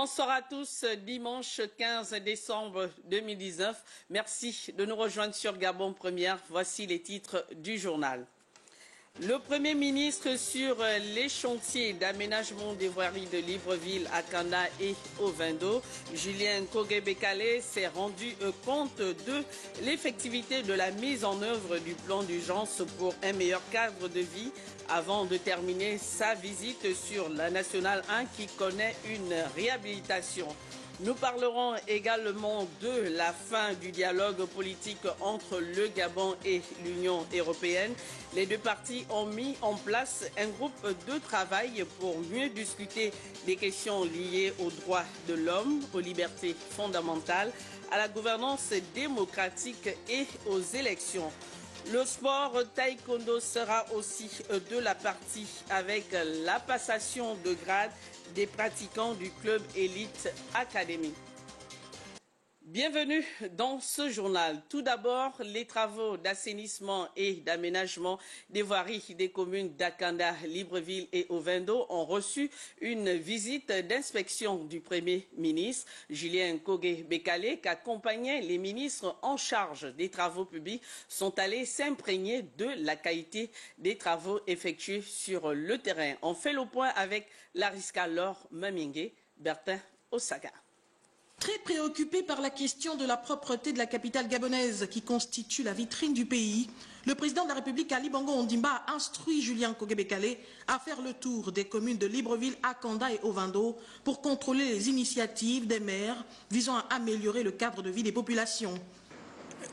Bonsoir à tous, dimanche 15 décembre 2019. Merci de nous rejoindre sur Gabon Première. Voici les titres du journal. Le Premier ministre sur les chantiers d'aménagement des voiries de Libreville, Akanda et Ovendo, Julien Kogue-Bekale, s'est rendu compte de l'effectivité de la mise en œuvre du plan d'urgence pour un meilleur cadre de vie avant de terminer sa visite sur la Nationale 1 qui connaît une réhabilitation. Nous parlerons également de la fin du dialogue politique entre le Gabon et l'Union européenne. Les deux parties ont mis en place un groupe de travail pour mieux discuter des questions liées aux droits de l'homme, aux libertés fondamentales, à la gouvernance démocratique et aux élections. Le sport taekwondo sera aussi de la partie avec la passation de grade des pratiquants du club Elite Academy. Bienvenue dans ce journal. Tout d'abord, les travaux d'assainissement et d'aménagement des voiries des communes d'Akanda, Libreville et Ovendo ont reçu une visite d'inspection du Premier ministre, Julien Kogue-Bekale, qu'accompagnaient les ministres en charge des travaux publics, sont allés s'imprégner de la qualité des travaux effectués sur le terrain. On fait le point avec Lariska Laure Mamingue, Bertin Osaga. Très préoccupé par la question de la propreté de la capitale gabonaise qui constitue la vitrine du pays, le président de la République Ali Bongo Ondimba a instruit Julien Kogue-Bekale à faire le tour des communes de Libreville, Akanda et Ovendo pour contrôler les initiatives des maires visant à améliorer le cadre de vie des populations.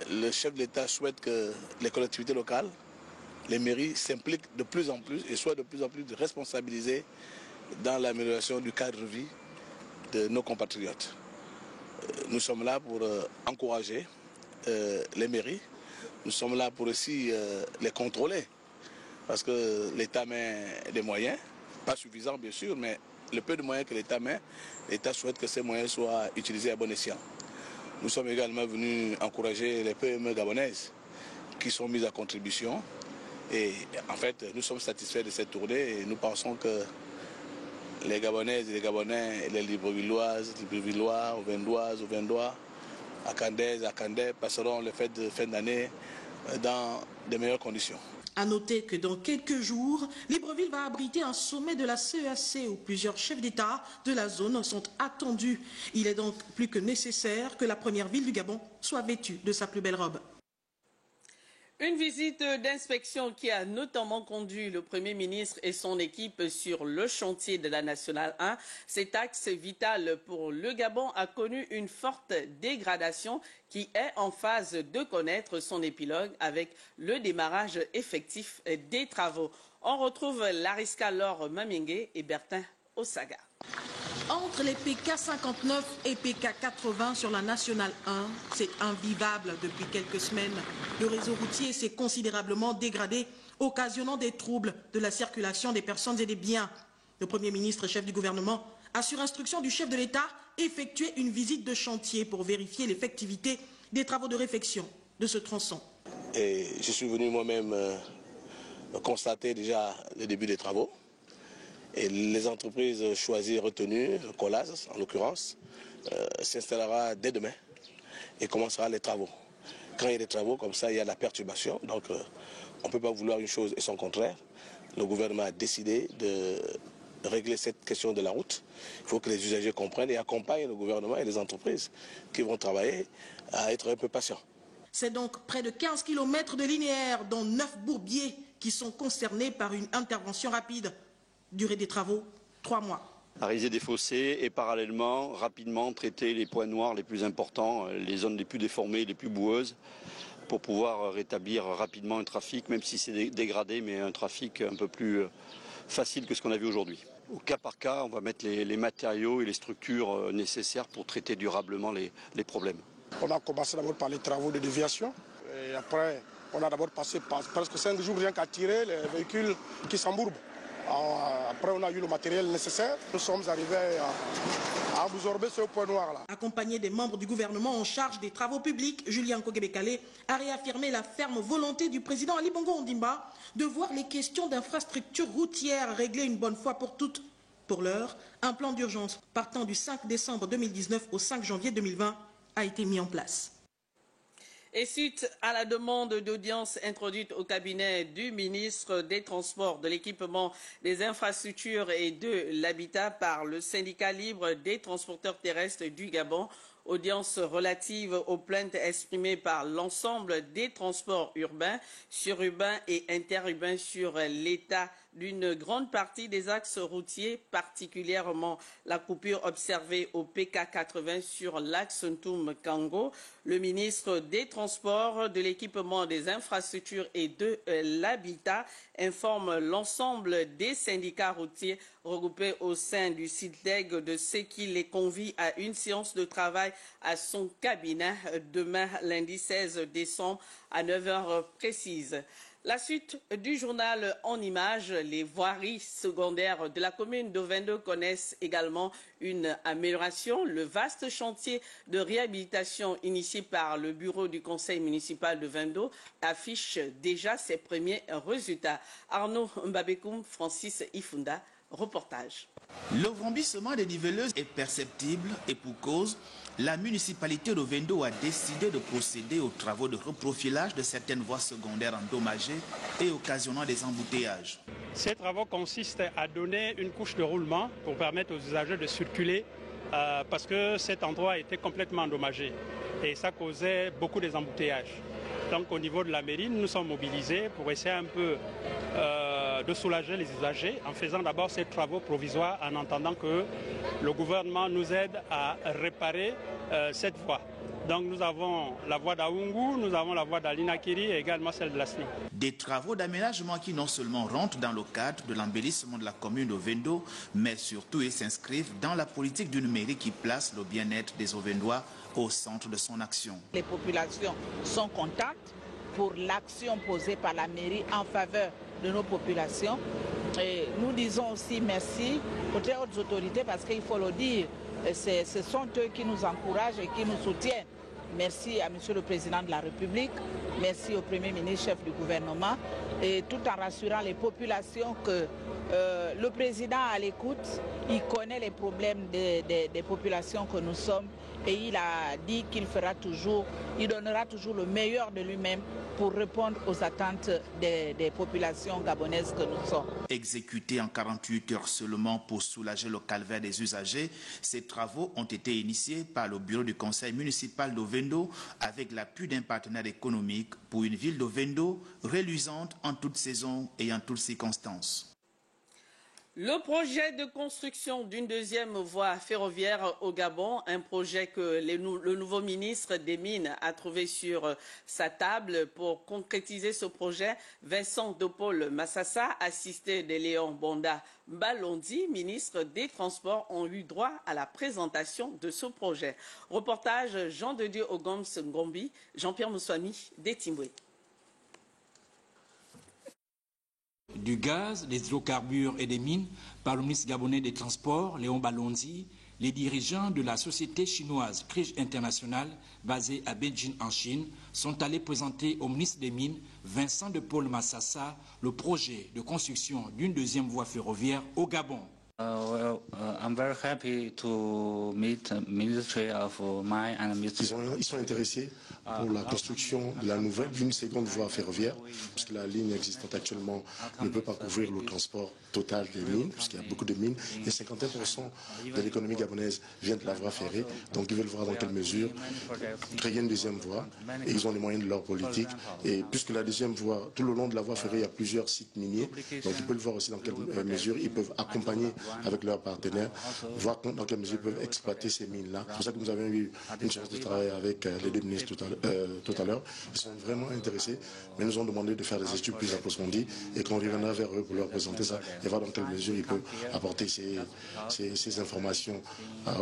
Le chef de l'État souhaite que les collectivités locales, les mairies s'impliquent de plus en plus et soient de plus en plus responsabilisées dans l'amélioration du cadre de vie de nos compatriotes. Nous sommes là pour encourager les mairies. Nous sommes là pour aussi les contrôler. Parce que l'État met des moyens, pas suffisants bien sûr, mais le peu de moyens que l'État met, l'État souhaite que ces moyens soient utilisés à bon escient. Nous sommes également venus encourager les PME gabonaises qui sont mises à contribution. Et en fait, nous sommes satisfaits de cette tournée et nous pensons que les Gabonaises et les Gabonais, les Librevilloises, Librevillois, Ovendoises, Ovendois, Akandaises, Akandais passeront les fêtes de fin d'année dans de meilleures conditions. À noter que dans quelques jours, Libreville va abriter un sommet de la CEAC où plusieurs chefs d'État de la zone sont attendus. Il est donc plus que nécessaire que la première ville du Gabon soit vêtue de sa plus belle robe. Une visite d'inspection qui a notamment conduit le Premier ministre et son équipe sur le chantier de la Nationale 1. Cet axe vital pour le Gabon a connu une forte dégradation qui est en phase de connaître son épilogue avec le démarrage effectif des travaux. On retrouve Lariska Laure Mamingue et Bertin Osaga. Entre les PK 59 et PK 80 sur la Nationale 1, c'est invivable depuis quelques semaines. Le réseau routier s'est considérablement dégradé, occasionnant des troubles de la circulation des personnes et des biens. Le Premier ministre et chef du gouvernement a, sur instruction du chef de l'État, effectué une visite de chantier pour vérifier l'effectivité des travaux de réfection de ce tronçon. Et je suis venu moi-même constater déjà le début des travaux. Et les entreprises choisies et retenues, Colas en l'occurrence, s'installera dès demain et commencera les travaux. Quand il y a des travaux comme ça, il y a de la perturbation. Donc on ne peut pas vouloir une chose et son contraire. Le gouvernement a décidé de régler cette question de la route. Il faut que les usagers comprennent et accompagnent le gouvernement et les entreprises qui vont travailler à être un peu patients. C'est donc près de 15 km de linéaire, dont 9 bourbiers, qui sont concernés par une intervention rapide. Durée des travaux, 3 mois. Ariser des fossés et parallèlement, rapidement traiter les points noirs les plus importants, les zones les plus déformées, les plus boueuses, pour pouvoir rétablir rapidement un trafic, même si c'est dégradé, mais un trafic un peu plus facile que ce qu'on a vu aujourd'hui. Au cas par cas, on va mettre les matériaux et les structures nécessaires pour traiter durablement les problèmes. On a commencé d'abord par les travaux de déviation et après on a d'abord passé par presque 5 jours rien qu'à tirer les véhicules qui s'embourbent. Après, on a eu le matériel nécessaire. Nous sommes arrivés à absorber ce point noir-là. Accompagné des membres du gouvernement en charge des travaux publics, Julien Kogue-Bekale a réaffirmé la ferme volonté du président Ali Bongo Ondimba de voir les questions d'infrastructures routières réglées une bonne fois pour toutes Pour l'heure, un plan d'urgence partant du 5 décembre 2019 au 5 janvier 2020 a été mis en place. Et suite à la demande d'audience introduite au cabinet du ministre des Transports, de l'Équipement, des Infrastructures et de l'Habitat par le syndicat libre des transporteurs terrestres du Gabon, audience relative aux plaintes exprimées par l'ensemble des transports urbains, sururbains et interurbains sur l'état d'une grande partie des axes routiers, particulièrement la coupure observée au PK 80 sur l'axe Ntoum-Kango. Le ministre des Transports, de l'Équipement, des Infrastructures et de l'Habitat informe l'ensemble des syndicats routiers regroupés au sein du SIDLEG de ce qui les convie à une séance de travail à son cabinet demain, lundi 16 décembre à 9h précises. La suite du journal en images, les voiries secondaires de la commune d'Ovendo connaissent également une amélioration. Le vaste chantier de réhabilitation initié par le bureau du conseil municipal de Vendo affiche déjà ses premiers résultats. Arnaud Mbabekoum, Francis Ifunda, reportage. Le vrombissement des niveleuses est perceptible et pour cause, la municipalité de Vendo a décidé de procéder aux travaux de reprofilage de certaines voies secondaires endommagées et occasionnant des embouteillages. Ces travaux consistent à donner une couche de roulement pour permettre aux usagers de circuler parce que cet endroit était complètement endommagé et ça causait beaucoup des embouteillages. Donc au niveau de la mairie, nous sommes mobilisés pour essayer un peu de soulager les usagers en faisant d'abord ces travaux provisoires en entendant que le gouvernement nous aide à réparer cette voie. Donc nous avons la voie d'Aoungu, nous avons la voie d'Alinakiri et également celle de la SNI. Des travaux d'aménagement qui non seulement rentrent dans le cadre de l'embellissement de la commune de Ovendo, mais surtout ils s'inscrivent dans la politique d'une mairie qui place le bien-être des Ovendois au centre de son action. Les populations sont contentes pour l'action posée par la mairie en faveur de nos populations. Et nous disons aussi merci aux très hautes autorités parce qu'il faut le dire, ce sont eux qui nous encouragent et qui nous soutiennent. Merci à Monsieur le Président de la République, merci au Premier ministre, chef du gouvernement, et tout en rassurant les populations que le Président à l'écoute, il connaît les problèmes des populations que nous sommes et il a dit qu'il fera toujours, il donnera toujours le meilleur de lui-même pour répondre aux attentes des populations gabonaises que nous sommes. Exécutés en 48 heures seulement pour soulager le calvaire des usagers, ces travaux ont été initiés par le bureau du conseil municipal d'Ovendo avec l'appui d'un partenaire économique pour une ville d'Ovendo reluisante en toute saison et en toutes circonstances. Le projet de construction d'une deuxième voie ferroviaire au Gabon, un projet que le nouveau ministre des Mines a trouvé sur sa table. Pour concrétiser ce projet, Vincent de Paul Massassa, assisté de Léon Bonda Balondi, ministre des Transports, ont eu droit à la présentation de ce projet. Reportage Jean de Dieu Ogoms Ngombi, Jean-Pierre Moussouami, d'Etimboué. Du gaz, des hydrocarbures et des mines par le ministre gabonais des Transports, Léon Balondi, les dirigeants de la société chinoise Crige International, basée à Beijing en Chine, sont allés présenter au ministre des Mines, Vincent de Paul Massassa, le projet de construction d'une deuxième voie ferroviaire au Gabon. I'm very happy to meet the Ministry of Mines and Ils sont intéressés pour la construction de la nouvelle d'une seconde voie ferroviaire, puisque la ligne existante actuellement ne peut pas couvrir le transport total des mines, puisqu'il y a beaucoup de mines, et 51% de l'économie gabonaise vient de la voie ferrée. Donc ils veulent voir dans quelle mesure créer une deuxième voie, et ils ont les moyens de leur politique. Et puisque la deuxième voie, tout le long de la voie ferrée, il y a plusieurs sites miniers, donc ils peuvent voir aussi dans quelle mesure ils peuvent accompagner avec leurs partenaires, voir dans quelle mesure ils peuvent exploiter ces mines-là. C'est pour ça que nous avons eu une chance de travailler avec les deux ministres tout à l'heure. Ils sont vraiment intéressés, mais nous ont demandé de faire des études plus approfondies et qu'on reviendra vers eux pour leur présenter ça et voir dans quelle mesure ils peuvent apporter ces informations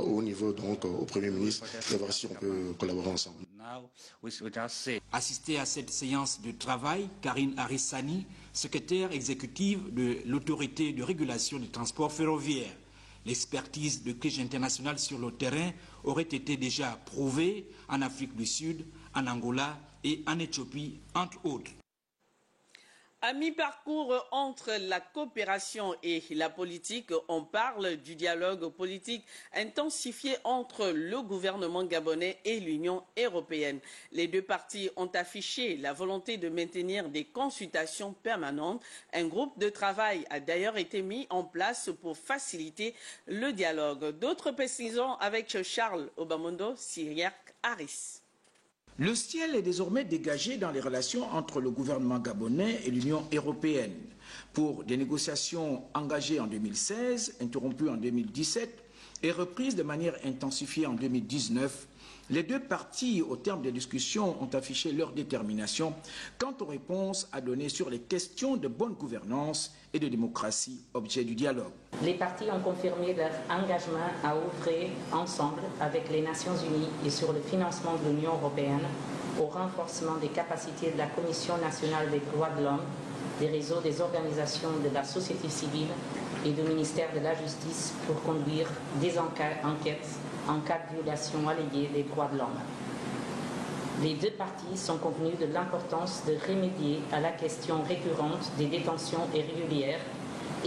au niveau, donc au Premier ministre, et voir si on peut collaborer ensemble. Assistée à cette séance de travail, Karine Arissani, secrétaire exécutive de l'autorité de régulation du transport ferroviaire. L'expertise de Crige International sur le terrain aurait été déjà prouvée en Afrique du Sud, en Angola et en Éthiopie, entre autres. À mi-parcours entre la coopération et la politique, on parle du dialogue politique intensifié entre le gouvernement gabonais et l'Union européenne. Les deux parties ont affiché la volonté de maintenir des consultations permanentes. Un groupe de travail a d'ailleurs été mis en place pour faciliter le dialogue. D'autres précisions avec Charles Obamondo, Syriac Harris. Le ciel est désormais dégagé dans les relations entre le gouvernement gabonais et l'Union européenne. Pour des négociations engagées en 2016, interrompues en 2017 et reprises de manière intensifiée en 2019, les deux parties, au terme des discussions, ont affiché leur détermination quant aux réponses à donner sur les questions de bonne gouvernance et de démocratie, objet du dialogue. Les parties ont confirmé leur engagement à œuvrer ensemble avec les Nations Unies et sur le financement de l'Union européenne au renforcement des capacités de la Commission nationale des droits de l'homme, des réseaux des organisations de la société civile et du ministère de la Justice pour conduire des enquêtes en cas de violation alléguée des droits de l'homme. Les deux parties sont convenues de l'importance de remédier à la question récurrente des détentions irrégulières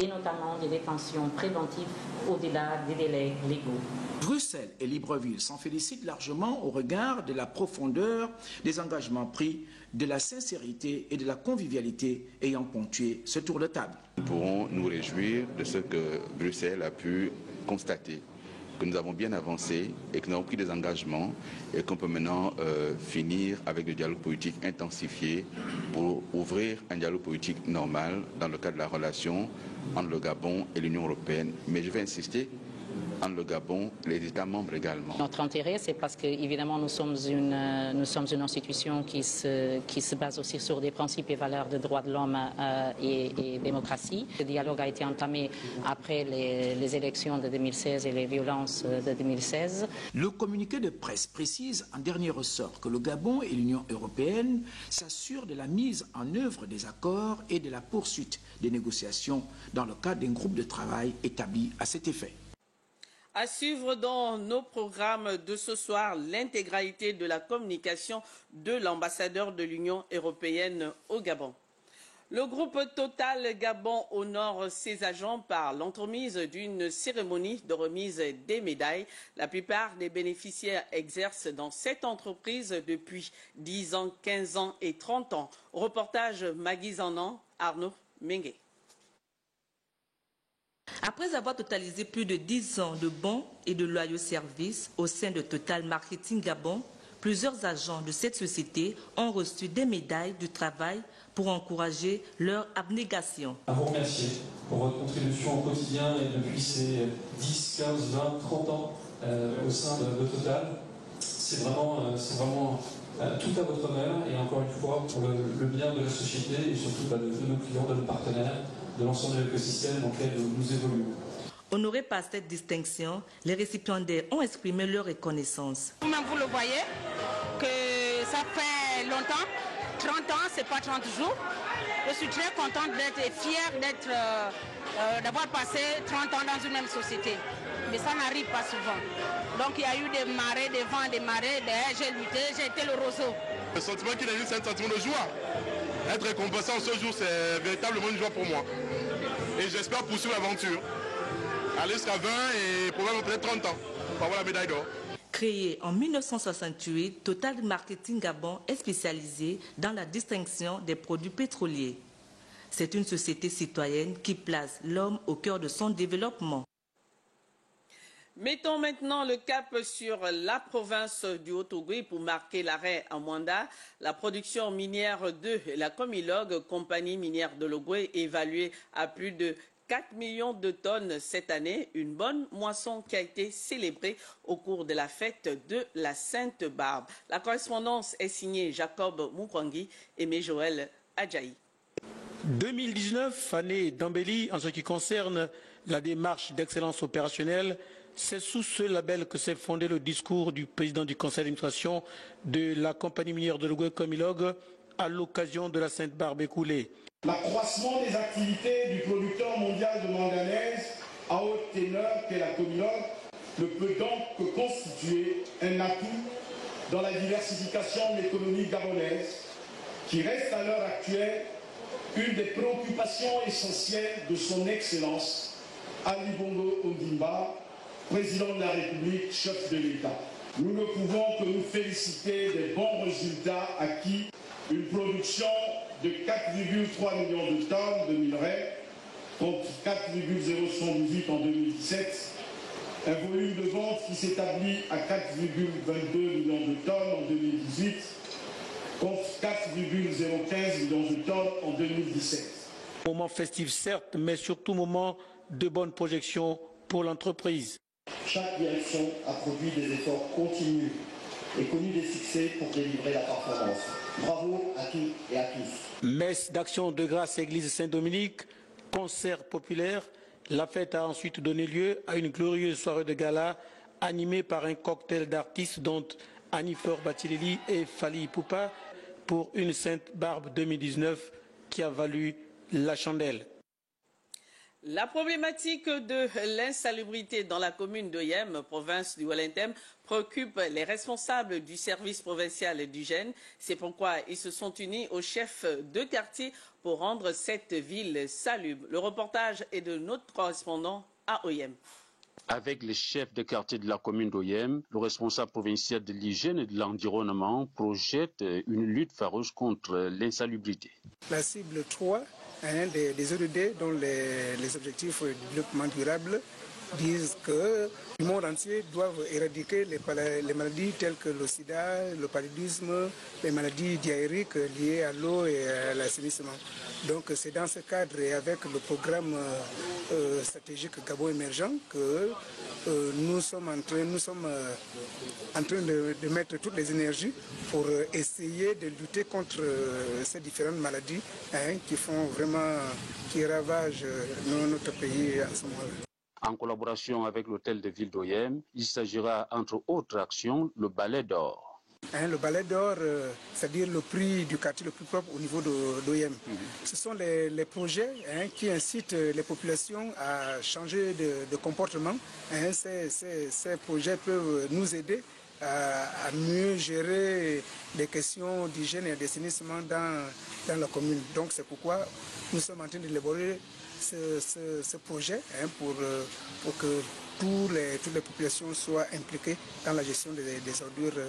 et notamment des détentions préventives au-delà des délais légaux. Bruxelles et Libreville s'en félicitent largement au regard de la profondeur des engagements pris, de la sincérité et de la convivialité ayant ponctué ce tour de table. Nous pourrons nous réjouir de ce que Bruxelles a pu constater, que nous avons bien avancé et que nous avons pris des engagements et qu'on peut maintenant finir avec le dialogue politique intensifié pour ouvrir un dialogue politique normal dans le cadre de la relation entre le Gabon et l'Union européenne. Mais je vais insister, entre le Gabon et les États membres également. Notre intérêt, c'est parce que, évidemment, nous sommes une institution qui se base aussi sur des principes et valeurs de droits de l'homme et démocratie. Le dialogue a été entamé après les élections de 2016 et les violences de 2016. Le communiqué de presse précise en dernier ressort que le Gabon et l'Union européenne s'assurent de la mise en œuvre des accords et de la poursuite des négociations dans le cadre d'un groupe de travail établi à cet effet. À suivre dans nos programmes de ce soir, l'intégralité de la communication de l'ambassadeur de l'Union européenne au Gabon. Le groupe Total Gabon honore ses agents par l'entremise d'une cérémonie de remise des médailles. La plupart des bénéficiaires exercent dans cette entreprise depuis 10 ans, 15 ans et 30 ans. Reportage Magui Zanan, Arnaud Mengue. Après avoir totalisé plus de 10 ans de bons et de loyaux services au sein de Total Marketing Gabon, plusieurs agents de cette société ont reçu des médailles du travail pour encourager leur abnégation. À vous remercier pour votre contribution au quotidien et depuis ces 10, 15, 20, 30 ans au sein de Total. C'est vraiment tout à votre honneur et encore une fois pour le bien de la société et surtout de nos clients, de nos partenaires, de l'ensemble de l'écosystème dans lequel nous évoluons. Honorés par cette distinction, les récipiendaires ont exprimé leur reconnaissance. Vous-même, vous le voyez, que ça fait longtemps, 30 ans, c'est pas 30 jours. Je suis très contente d'être et fière d'avoir passé 30 ans dans une même société. Mais ça n'arrive pas souvent. Donc il y a eu des marées, des vents, des marées, j'ai lutté, j'ai été le roseau. Le sentiment qu'il a eu, c'est un sentiment de joie. Être récompensé en ce jour, c'est véritablement une joie pour moi. Et j'espère poursuivre l'aventure. Aller jusqu'à 20 et probablement peut-être 30 ans pour avoir la médaille d'or. Créé en 1968, Total Marketing Gabon est spécialisé dans la distinction des produits pétroliers. C'est une société citoyenne qui place l'homme au cœur de son développement. Mettons maintenant le cap sur la province du Haut-Ogooué pour marquer l'arrêt à Mwanda. La production minière de la Comilog, compagnie minière de l'Ogooué, évaluée à plus de 4 millions de tonnes cette année. Une bonne moisson qui a été célébrée au cours de la fête de la Sainte-Barbe. La correspondance est signée Jacob Moukwangi et Joël Adjaï. 2019, année d'embellie en ce qui concerne la démarche d'excellence opérationnelle. C'est sous ce label que s'est fondé le discours du président du conseil d'administration de la compagnie minière de l'Ogooué Comilog à l'occasion de la Sainte-Barbe écoulée. L'accroissement des activités du producteur mondial de manganèse à haute teneur qu'est la Comilog ne peut donc que constituer un atout dans la diversification de l'économie gabonaise qui reste à l'heure actuelle une des préoccupations essentielles de son Excellence Ali Bongo Ondimba, président de la République, chef de l'État. Nous ne pouvons que nous féliciter des bons résultats acquis, une production de 4,3 millions de tonnes de minerais contre 4,018 en 2017, un volume de vente qui s'établit à 4,22 millions de tonnes en 2018 contre 4,015 millions de tonnes en 2017. Moment festif certes, mais surtout moment de bonne projection pour l'entreprise. Chaque direction a produit des efforts continus et connu des succès pour délivrer la performance. Bravo à toutes et à tous. Messe d'action de grâce Église Saint-Dominique, concert populaire. La fête a ensuite donné lieu à une glorieuse soirée de gala animée par un cocktail d'artistes dont Anifor Batileli et Fali Ipupa pour une Sainte Barbe 2019 qui a valu la chandelle. La problématique de l'insalubrité dans la commune d'Oyem, province du Wellington, préoccupe les responsables du service provincial d'hygiène. C'est pourquoi ils se sont unis aux chefs de quartier pour rendre cette ville salubre. Le reportage est de notre correspondant à Oyem. Avec les chefs de quartier de la commune d'Oyem, le responsable provincial de l'hygiène et de l'environnement projette une lutte farouche contre l'insalubrité. La cible 3 des ODD, dont les objectifs de développement durable, disent que le monde entier doit éradiquer les maladies telles que le sida, le paludisme, les maladies diarrhéiques liées à l'eau et à l'assainissement. Donc c'est dans ce cadre et avec le programme stratégique Gabon émergent que nous sommes en train de mettre toutes les énergies pour essayer de lutter contre ces différentes maladies qui ravagent notre pays à ce moment-là. En collaboration avec l'hôtel de ville d'Oyem, il s'agira entre autres actions le balai d'or. Le balai d'or, c'est-à-dire le prix du quartier le plus propre au niveau d'Oyem. Ce sont les projets qui incitent les populations à changer de comportement. Ces projets peuvent nous aider à mieux gérer les questions d'hygiène et d'assainissement dans la commune. Donc c'est pourquoi nous sommes en train d'élaborer ce projet pour que toutes les populations soient impliquées dans la gestion des ordures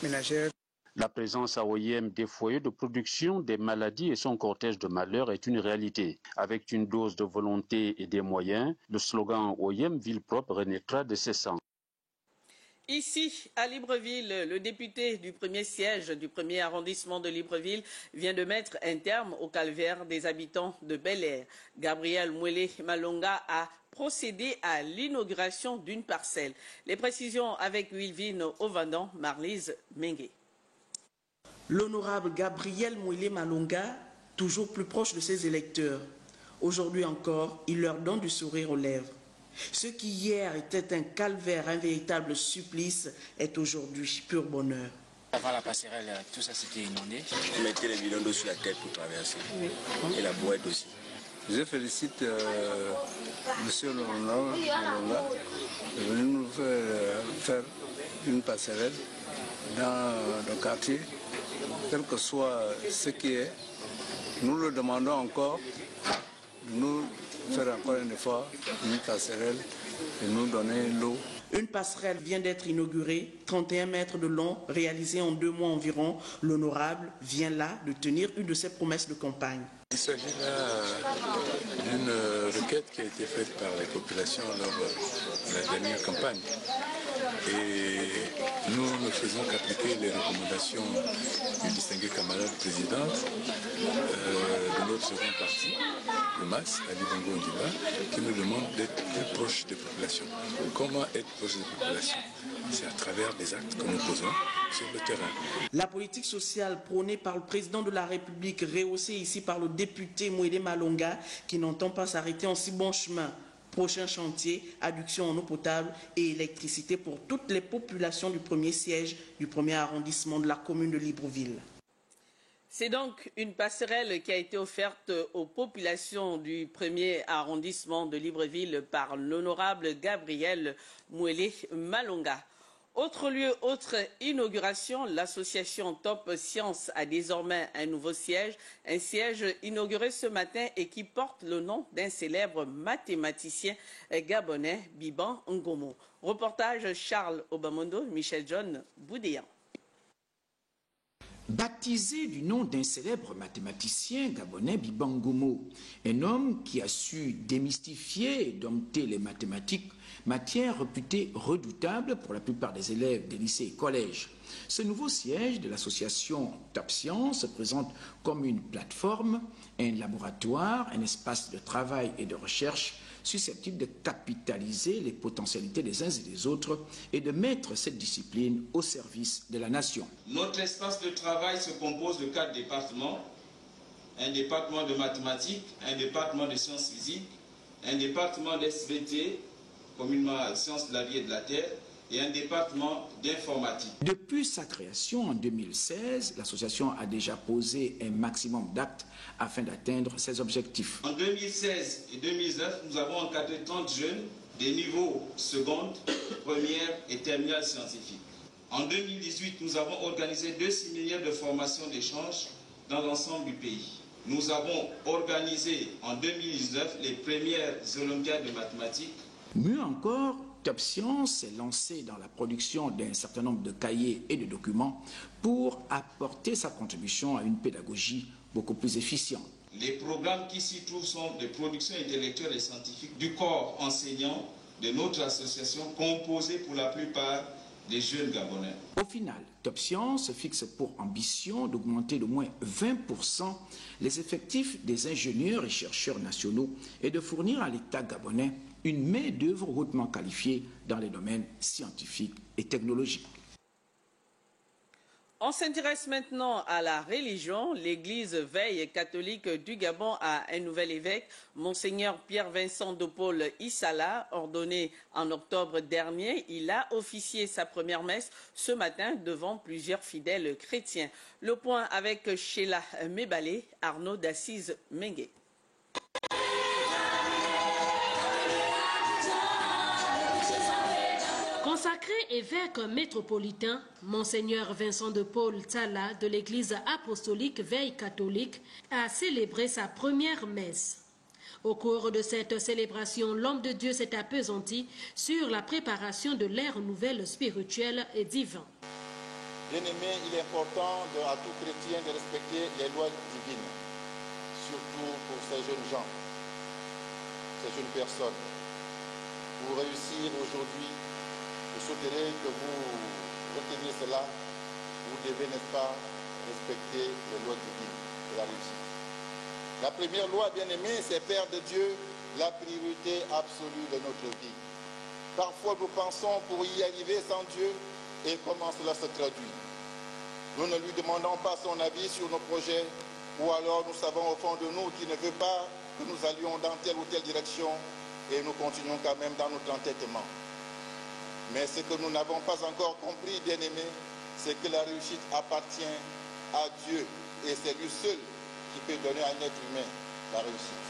ménagères. La présence à Oyem des foyers de production des maladies et son cortège de malheurs est une réalité. Avec une dose de volonté et des moyens, le slogan Oyem ville propre renaîtra de ses cendres. Ici, à Libreville, le député du premier siège du premier arrondissement de Libreville vient de mettre un terme au calvaire des habitants de Bel-Air. Gabriel Mouélé Malonga a procédé à l'inauguration d'une parcelle. Les précisions avec Wilvine Ovandan, Marlise Mengue. L'honorable Gabriel Mouélé Malonga, toujours plus proche de ses électeurs. Aujourd'hui encore, il leur donne du sourire aux lèvres. Ce qui hier était un calvaire, un véritable supplice, est aujourd'hui pur bonheur. Avant la passerelle, tout ça c'était inondé. Je mettais les bidons d'eau sur la tête pour traverser. Oui. Et la brouette aussi. Je félicite M. Malonga de venir nous faire une passerelle dans le quartier, quel que soit ce qui est. Nous le demandons encore de nous faire encore un effort, une passerelle et nous donner l'eau. Une passerelle vient d'être inaugurée, 31 mètres de long, réalisée en 2 mois environ. L'honorable vient là de tenir une de ses promesses de campagne. Il s'agit là d'une requête qui a été faite par les populations lors de la dernière campagne. Et nous ne faisons qu'appliquer les recommandations du distingué camarade président de notre second parti, le MAS, Ali Bongo Ondimba, qui nous demande d'être plus proche des populations. Comment être proche des populations? C'est à travers des actes que nous posons sur le terrain. La politique sociale prônée par le président de la République, rehaussée ici par le député Mouélé Malonga, qui n'entend pas s'arrêter en si bon chemin. Prochain chantier, adduction en eau potable et électricité pour toutes les populations du premier siège du premier arrondissement de la commune de Libreville. C'est donc une passerelle qui a été offerte aux populations du premier arrondissement de Libreville par l'honorable Gabriel Mouélé Malonga. Autre lieu, autre inauguration, l'association Top Science a désormais un nouveau siège. Un siège inauguré ce matin et qui porte le nom d'un célèbre mathématicien gabonais, Biban Ngomo. Reportage Charles Obamondo, Michel John Boudéan. Baptisé du nom d'un célèbre mathématicien gabonais, Biban Ngomo, un homme qui a su démystifier et dompter les mathématiques, matière réputée redoutable pour la plupart des élèves des lycées et collèges. Ce nouveau siège de l'association Top Science se présente comme une plateforme, un laboratoire, un espace de travail et de recherche susceptible de capitaliser les potentialités des uns et des autres et de mettre cette discipline au service de la nation. Notre espace de travail se compose de 4 départements. Un département de mathématiques, un département de sciences physiques, un département d'SVT, communément sciences de la vie et de la terre, et un département d'informatique. Depuis sa création en 2016, l'association a déjà posé un maximum d'actes afin d'atteindre ses objectifs. En 2016 et 2019, nous avons encadré 30 jeunes des niveaux seconde, première et terminale scientifique. En 2018, nous avons organisé 2 séminaires de formation d'échange dans l'ensemble du pays. Nous avons organisé en 2019 les premières Olympiades de mathématiques. Mieux encore, Top Science s'est lancé dans la production d'un certain nombre de cahiers et de documents pour apporter sa contribution à une pédagogie beaucoup plus efficiente. Les programmes qui s'y trouvent sont de production intellectuelle et scientifique du corps enseignant de notre association, composée pour la plupart des jeunes Gabonais. Au final, Top Science se fixe pour ambition d'augmenter d'au moins 20% les effectifs des ingénieurs et chercheurs nationaux et de fournir à l'État gabonais une main-d'œuvre hautement qualifiée dans les domaines scientifiques et technologiques. On s'intéresse maintenant à la religion. L'Église Veille catholique du Gabon a un nouvel évêque, Monseigneur Pierre-Vincent de Paul Issala, ordonné en octobre dernier. Il a officié sa première messe ce matin devant plusieurs fidèles chrétiens. Le point avec Sheila Mebalé, Arnaud d'Assise Mengue. Consacré évêque métropolitain, Monseigneur Vincent de Paul Issala de l'Église apostolique Veille catholique a célébré sa première messe. Au cours de cette célébration, l'homme de Dieu s'est appesanti sur la préparation de l'ère nouvelle spirituelle et divine. Bien-aimé, il est important à tout chrétien de respecter les lois divines, surtout pour ces jeunes gens, ces jeunes personnes. Pour réussir aujourd'hui, je souhaiterais que vous reteniez cela. Vous devez, n'est-ce pas, respecter les lois divines de la réussite. La première loi, bien-aimée, c'est faire de Dieu la priorité absolue de notre vie. Parfois, nous pensons pour y arriver sans Dieu et comment cela se traduit. Nous ne lui demandons pas son avis sur nos projets, ou alors nous savons au fond de nous qu'il ne veut pas que nous allions dans telle ou telle direction et nous continuons quand même dans notre entêtement. Mais ce que nous n'avons pas encore compris, bien-aimés, c'est que la réussite appartient à Dieu et c'est lui seul qui peut donner à un être humain la réussite.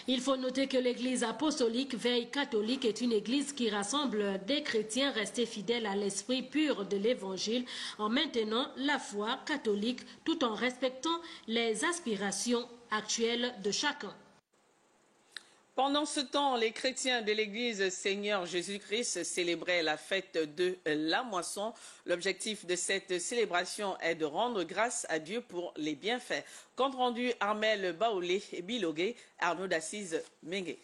Il faut noter que l'Église apostolique Veille catholique est une église qui rassemble des chrétiens restés fidèles à l'esprit pur de l'Évangile en maintenant la foi catholique tout en respectant les aspirations actuelles de chacun. Pendant ce temps, les chrétiens de l'église Seigneur Jésus-Christ célébraient la fête de la moisson. L'objectif de cette célébration est de rendre grâce à Dieu pour les bienfaits. Compte rendu Armel Baoulé et Bilogué, Arnaud d'Assise Mengue.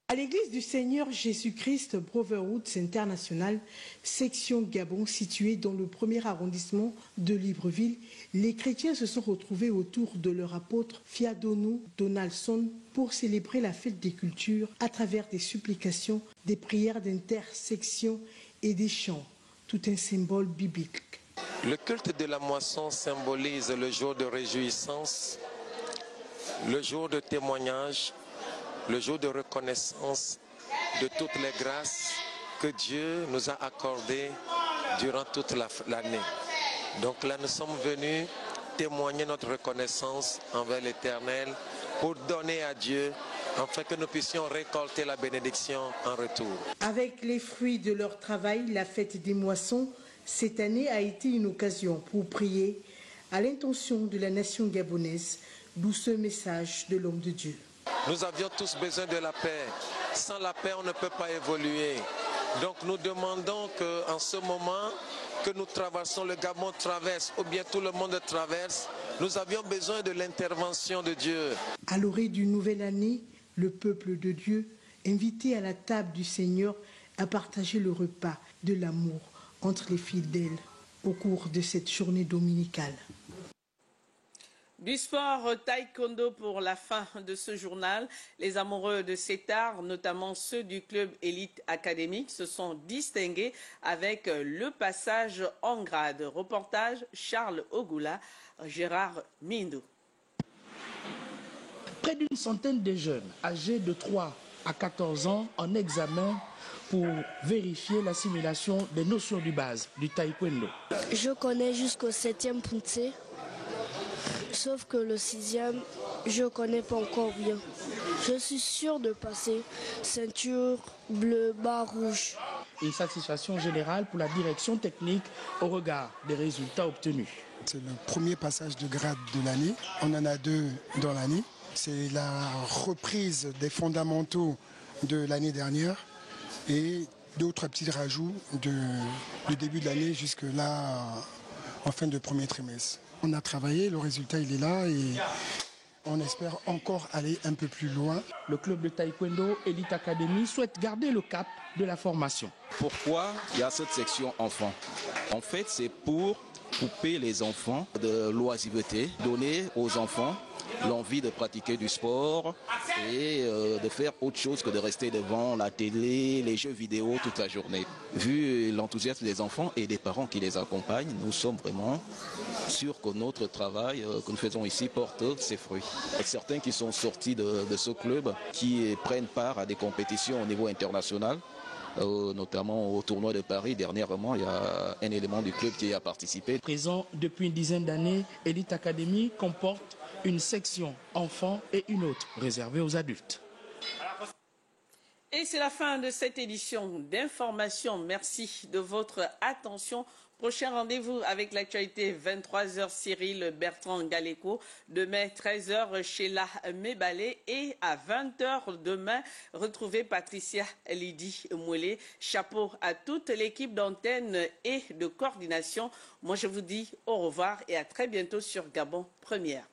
À l'église du Seigneur Jésus-Christ Brotherhood International, section Gabon, située dans le premier arrondissement de Libreville, les chrétiens se sont retrouvés autour de leur apôtre Fiadonou Donaldson pour célébrer la fête des cultures à travers des supplications, des prières d'intersection et des chants, tout un symbole biblique. Le culte de la moisson symbolise le jour de réjouissance, le jour de témoignage, le jour de reconnaissance de toutes les grâces que Dieu nous a accordées durant toute l'année. Donc là, nous sommes venus témoigner notre reconnaissance envers l'Éternel, pour donner à Dieu, afin que nous puissions récolter la bénédiction en retour. Avec les fruits de leur travail, la fête des moissons, cette année a été une occasion pour prier à l'intention de la nation gabonaise, d'où ce message de l'homme de Dieu. Nous avions tous besoin de la paix. Sans la paix, on ne peut pas évoluer. Donc nous demandons qu'en ce moment que nous traversons, le Gabon traverse, ou bien tout le monde traverse, nous avions besoin de l'intervention de Dieu. À l'orée d'une nouvelle année, le peuple de Dieu, invité à la table du Seigneur, a partagé le repas de l'amour entre les fidèles au cours de cette journée dominicale. Du sport taekwondo pour la fin de ce journal. Les amoureux de cet art, notamment ceux du club élite académique, se sont distingués avec le passage en grade. Reportage Charles Ogoula, Gérard Mindou. Près d'une centaine de jeunes âgés de 3 à 14 ans en examen pour vérifier l'assimilation des notions de base du taekwondo. Je connais jusqu'au 7e Puntsé. Sauf que le 6e, je ne connais pas encore bien. Je suis sûr de passer ceinture bleu, bas rouge. Une satisfaction générale pour la direction technique au regard des résultats obtenus. C'est le premier passage de grade de l'année. On en a 2 dans l'année. C'est la reprise des fondamentaux de l'année dernière et d'autres petits rajouts du début de l'année jusque là en fin de premier trimestre. On a travaillé, le résultat il est là et on espère encore aller un peu plus loin. Le club de taekwondo Elite Academy souhaite garder le cap de la formation. Pourquoi il y a cette section enfants? En fait, c'est pour couper les enfants de l'oisiveté, donner aux enfants l'envie de pratiquer du sport et de faire autre chose que de rester devant la télé, les jeux vidéo toute la journée. Vu l'enthousiasme des enfants et des parents qui les accompagnent, nous sommes vraiment sûrs que notre travail que nous faisons ici porte ses fruits. Et certains qui sont sortis de ce club, qui prennent part à des compétitions au niveau international, notamment au tournoi de Paris. Dernièrement, il y a un élément du club qui y a participé. Présent depuis une dizaine d'années, Elite Academy comporte une section enfants et une autre réservée aux adultes. Et c'est la fin de cette édition d'information. Merci de votre attention. Prochain rendez-vous avec l'actualité, 23h, Cyril Bertrand Galéco. Demain, 13h, Sheila Mébalé. Et à 20h demain, retrouvez Patricia Lydie Moulet. Chapeau à toute l'équipe d'antenne et de coordination. Moi, je vous dis au revoir et à très bientôt sur Gabon Première.